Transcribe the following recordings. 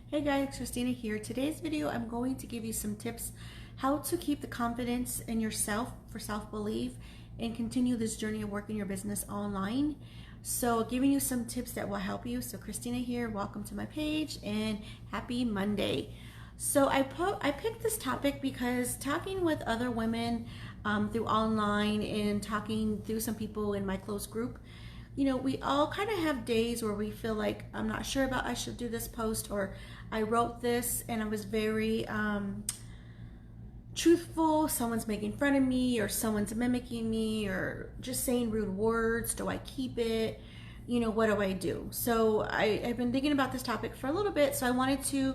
Hey guys, Christina here. Today's video, I'm going to give you some tips how to keep the confidence in yourself for self-belief and continue this journey of working your business online. So giving you some tips that will help you. So Christina here, welcome to my page and happy Monday. So I picked this topic because talking with other women through online and talking through some people in my close group, we all kind of have days where we feel like I'm not sure about I should do this post, or I wrote this and I was very truthful. Someone's making fun of me, or someone's mimicking me, or just saying rude words. Do I keep it? What do I do? So I've been thinking about this topic for a little bit. So I wanted to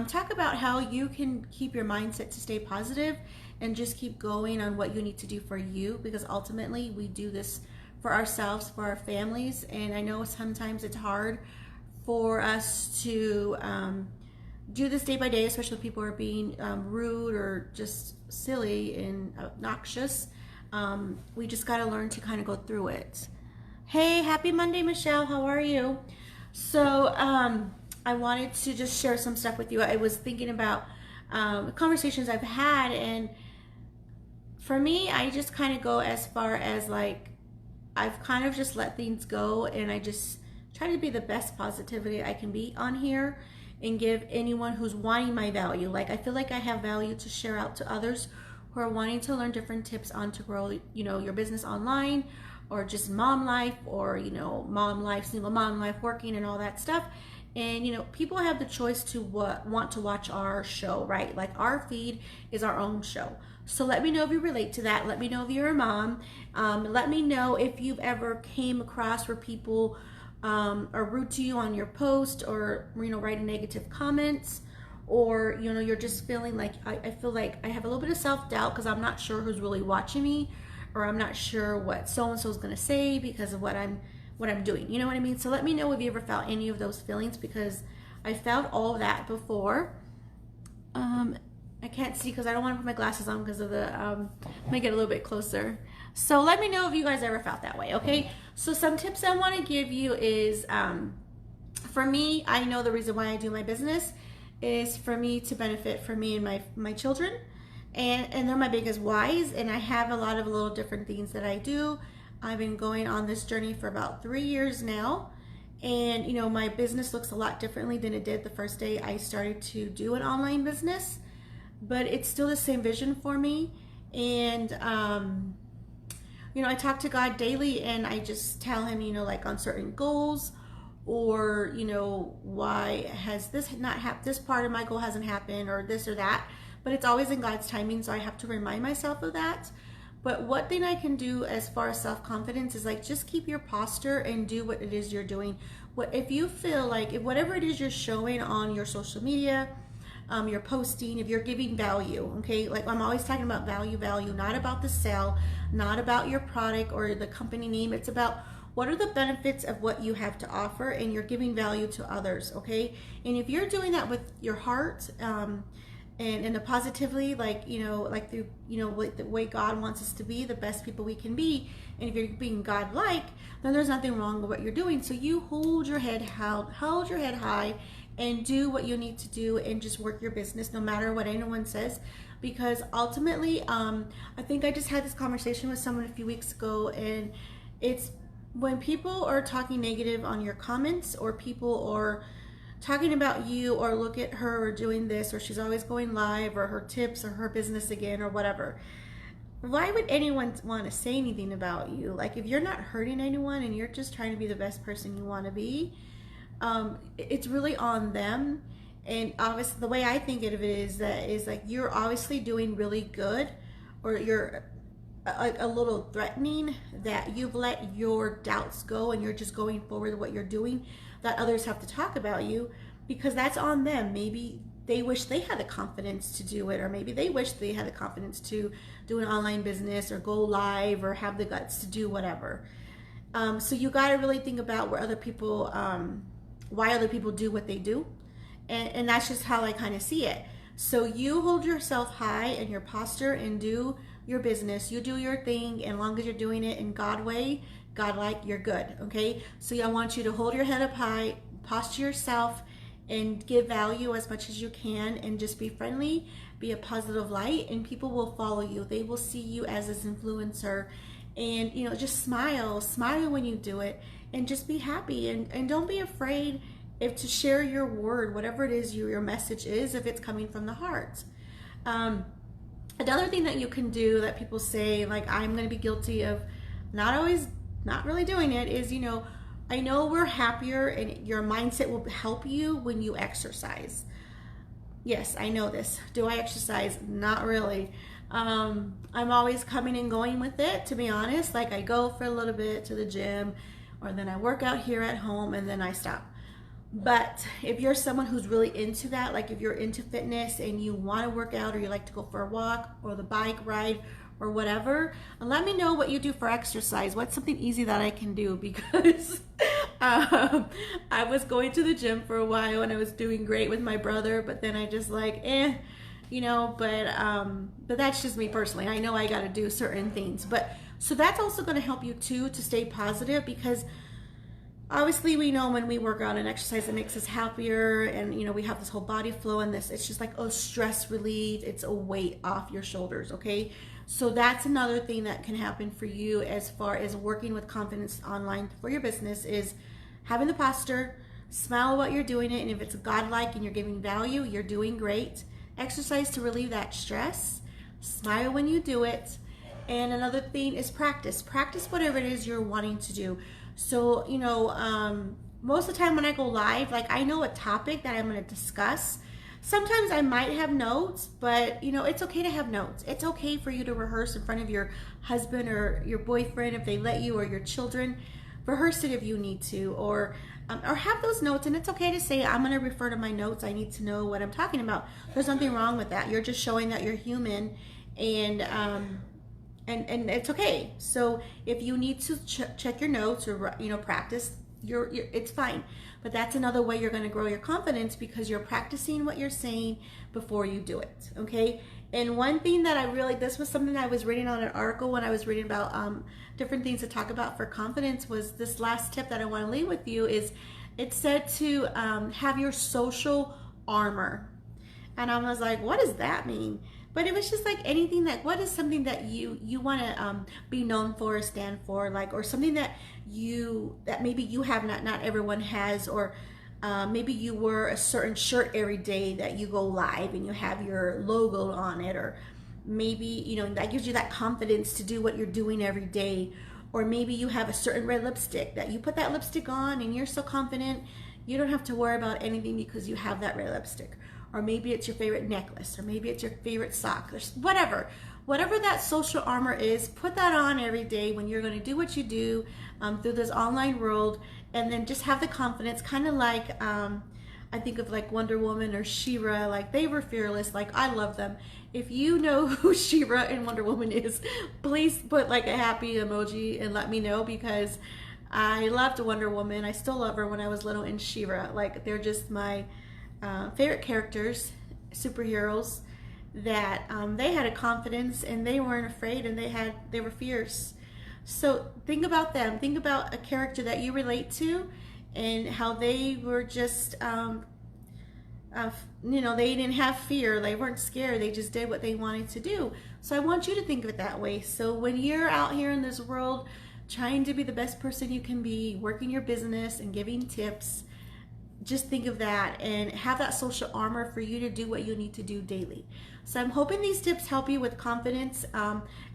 talk about how you can keep your mindset to stay positive and just keep going on what you need to do for you, because ultimately we do this for ourselves, for our families. And I know sometimes it's hard for us to do this day by day, especially if people are being rude or just silly and obnoxious. We just got to learn to kind of go through it. Hey, happy Monday, Michelle. How are you? So I wanted to just share some stuff with you. I was thinking about conversations I've had, and for me, I just kind of go as far as like, I've kind of just let things go, and I just try to be the best positivity I can be on here and give anyone who's wanting my value. Like, I feel like I have value to share out to others who are wanting to learn different tips on to grow, your business online, or just mom life, or, mom life, single mom life, working and all that stuff. And, people have the choice to want to watch our show, right? Like, our feed is our own show. So let me know if you relate to that. Let me know if you're a mom. Let me know if you've ever came across where people are rude to you on your post, or writing negative comments, or you're just feeling like I feel like I have a little bit of self-doubt because I'm not sure who's really watching me, or I'm not sure what so-and-so is going to say because of what I'm doing. You know what I mean? So let me know if you ever felt any of those feelings, because I felt all of that before. I can't see because I don't want to put my glasses on because of the, let me get a little bit closer. So let me know if you guys ever felt that way, okay? So some tips I want to give you is, for me, I know the reason why I do my business is for me to benefit for me and my children. And they're my biggest whys, and I have a lot of little different things that I do. I've been going on this journey for about 3 years now. And, my business looks a lot differently than it did the first day I started to do an online business. But it's still the same vision for me. And, I talk to God daily, and I just tell him, like on certain goals, or, why has this not happened, this part of my goal hasn't happened, or this or that. But it's always in God's timing, so I have to remind myself of that. But what thing I can do as far as self-confidence is like, just keep your posture and do what it is you're doing. If you feel like, if whatever it is you're showing on your social media, you're posting, if you're giving value, okay? Like, I'm always talking about value, not about the sale, not about your product or the company name. It's about what are the benefits of what you have to offer, and you're giving value to others, okay? And if you're doing that with your heart, and the positively, like, like through, the way God wants us to be, the best people we can be, and if you're being God-like, then there's nothing wrong with what you're doing. So you hold your head high, and do what you need to do, and just work your business no matter what anyone says. Because ultimately, I think I just had this conversation with someone a few weeks ago, and it's when people are talking negative on your comments, or people are talking about you, or look at her or doing this, or she's always going live, or her tips, or her business again, or whatever. Why would anyone want to say anything about you? Like, if you're not hurting anyone and you're just trying to be the best person you want to be, it's really on them. And obviously, the way I think of it is like, you're obviously doing really good, or you're a little threatening that you've let your doubts go, and you're just going forward with what you're doing, that others have to talk about you, because that's on them. Maybe they wish they had the confidence to do it, or maybe they wish they had the confidence to do an online business, or go live, or have the guts to do whatever. So you got to really think about where other people, why other people do what they do, and that's just how I kind of see it. So you hold yourself high in your posture and do your business. You do your thing, and as long as you're doing it in God way, God like, you're good, okay? So I want you to hold your head up high, posture yourself, and give value as much as you can, and just be friendly, be a positive light, and people will follow you. They will see you as this influencer, and just smile when you do it, and just be happy, and don't be afraid if to share your word, whatever it is your message is, if it's coming from the heart. Another thing that you can do that people say, like I'm going to be guilty of not really doing it, is I know we're happier and your mindset will help you when you exercise. Yes, I know this. Do I exercise? Not really. I'm always coming and going with it, to be honest. Like I go for a little bit to the gym, or then I work out here at home, and then I stop. But if you're someone who's really into that, like if you're into fitness and you want to work out, or you like to go for a walk or the bike ride or whatever, let me know what you do for exercise. What's something easy that I can do? Because I was going to the gym for a while and I was doing great with my brother, but then I just like, but that's just me personally. I know I got to do certain things, but so that's also going to help you too, to stay positive, because obviously we know when we work out and exercise, it makes us happier, and we have this whole body flow, and it's just like stress relief. It's a weight off your shoulders. Okay, so that's another thing that can happen for you as far as working with confidence online for your business, is having the posture, smile while you're doing it, and if it's godlike and you're giving value, you're doing great. Exercise to relieve that stress, smile when you do it. And another thing is practice whatever it is you're wanting to do. So, most of the time when I go live, like I know a topic that I'm going to discuss. Sometimes I might have notes, but it's okay to have notes. It's okay for you to rehearse in front of your husband or your boyfriend if they let you, or your children. Rehearse it if you need to, or have those notes. And it's okay to say, I'm going to refer to my notes. I need to know what I'm talking about. There's nothing wrong with that. You're just showing that you're human, and it's okay. So if you need to check your notes, or practice, it's fine. But that's another way you're going to grow your confidence, because you're practicing what you're saying before you do it. Okay. And one thing that this was something I was reading on an article when I was reading about different things to talk about for confidence, was this last tip that I want to leave with you. Is it said to have your social armor. And I was like, what does that mean? But it was just like anything that, what is something that you want to be known for, or stand for, like, or something that maybe you have, not everyone has, or maybe you wear a certain shirt every day that you go live and you have your logo on it, or maybe that gives you that confidence to do what you're doing every day. Or maybe you have a certain red lipstick that you put that lipstick on and you're so confident you don't have to worry about anything because you have that red lipstick. Or maybe it's your favorite necklace, or maybe it's your favorite sock, or whatever that social armor is. Put that on every day when you're going to do what you do through this online world, and then just have the confidence, kind of like I think of like Wonder Woman or She-Ra. Like, they were fearless. Like, I love them. If you know who She-Ra and Wonder Woman is, please put like a happy emoji and let me know, because I loved Wonder Woman. I still love her when I was little, and She-Ra. Like, they're just my favorite characters, superheroes, that they had a confidence and they weren't afraid, and they were fierce. So think about them. Think about a character that you relate to, and how they were just they didn't have fear. They weren't scared. They just did what they wanted to do. So I want you to think of it that way. So when you're out here in this world trying to be the best person you can be, working your business and giving tips, just think of that and have that social armor for you to do what you need to do daily. So I'm hoping these tips help you with confidence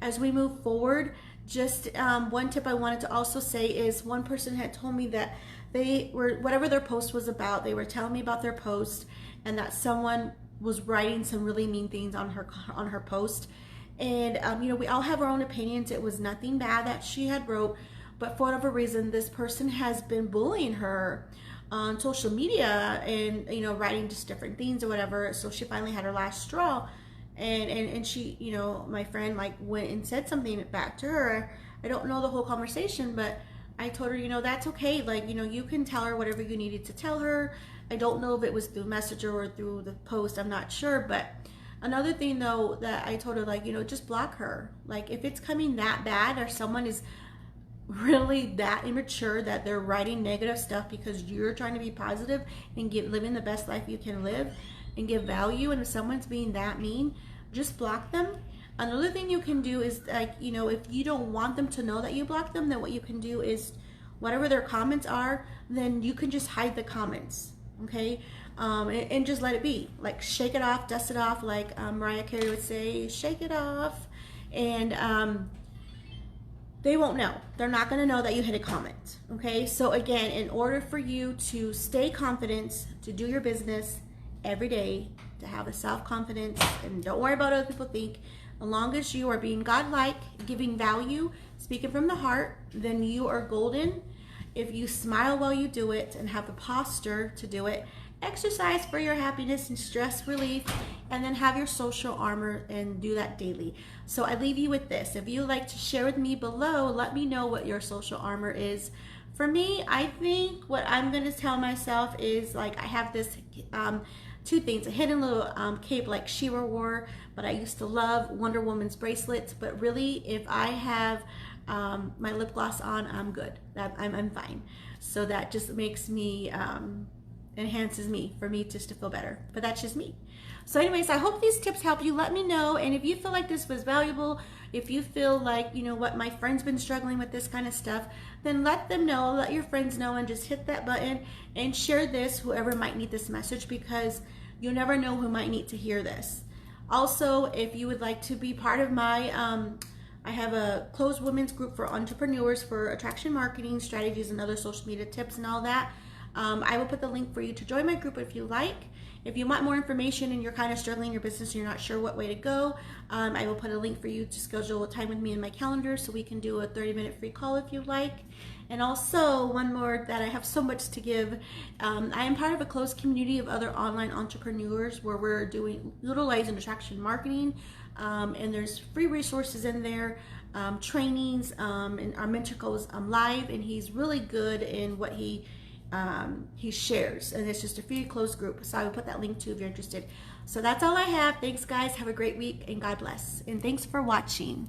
as we move forward. Just one tip I wanted to also say is, one person had told me that they were, whatever their post was about, they were telling me about their post, and that someone was writing some really mean things on her post. And we all have our own opinions. It was nothing bad that she had wrote, but for whatever reason, this person has been bullying her on social media, and writing just different things or whatever. So she finally had her last straw, and she, my friend, like, went and said something back to her. I don't know the whole conversation, but I told her, that's okay. Like, you can tell her whatever you needed to tell her. I don't know if it was through Messenger or through the post. I'm not sure. But another thing, though, that I told her, like, just block her. Like, if it's coming that bad, or someone is really that immature that they're writing negative stuff because you're trying to be positive and living the best life you can live and give value, and if someone's being that mean, just block them. Another thing you can do is, like, you know, if you don't want them to know that you blocked them, then what you can do is whatever their comments are, then you can just hide the comments, okay? And just let it be. Like, shake it off, dust it off, like Mariah Carey would say, shake it off. And they won't know. They're not going to know that you hit a comment, okay? So again, in order for you to stay confident, to do your business every day, to have a self-confidence, and don't worry about what other people think, as long as you are being godlike, giving value, speaking from the heart, then you are golden. If you smile while you do it and have the posture to do it, exercise for your happiness and stress relief, and then have your social armor and do that daily. So I leave you with this. If you like to share with me below, let me know what your social armor is. For me, I think what I'm going to tell myself is, like, I have this two things: a hidden little cape like She-Ra wore, but I used to love Wonder Woman's bracelets. But really, if I have my lip gloss on, I'm good. I'm fine. So that just makes me enhances me, for me just to feel better. But that's just me. So anyways, I hope these tips help you. Let me know. And if you feel like this was valuable, if you feel like, you know what, my friend's been struggling with this kind of stuff, then let them know, let your friends know, and just hit that button and share this, whoever might need this message, because you never know who might need to hear this. Also, if you would like to be part of my I have a closed women's group for entrepreneurs for attraction marketing strategies and other social media tips and all that. I will put the link for you to join my group if you like. If you want more information and you're kind of struggling in your business and you're not sure what way to go, I will put a link for you to schedule a time with me in my calendar so we can do a 30-minute free call if you like. And also, one more, that I have so much to give. I am part of a closed community of other online entrepreneurs where we're utilizing attraction marketing, and there's free resources in there, trainings, and our mentor goes live, and he's really good in what he shares, and it's just a free closed group. So I will put that link too if you're interested. So that's all I have. Thanks guys, have a great week, and God bless, and thanks for watching.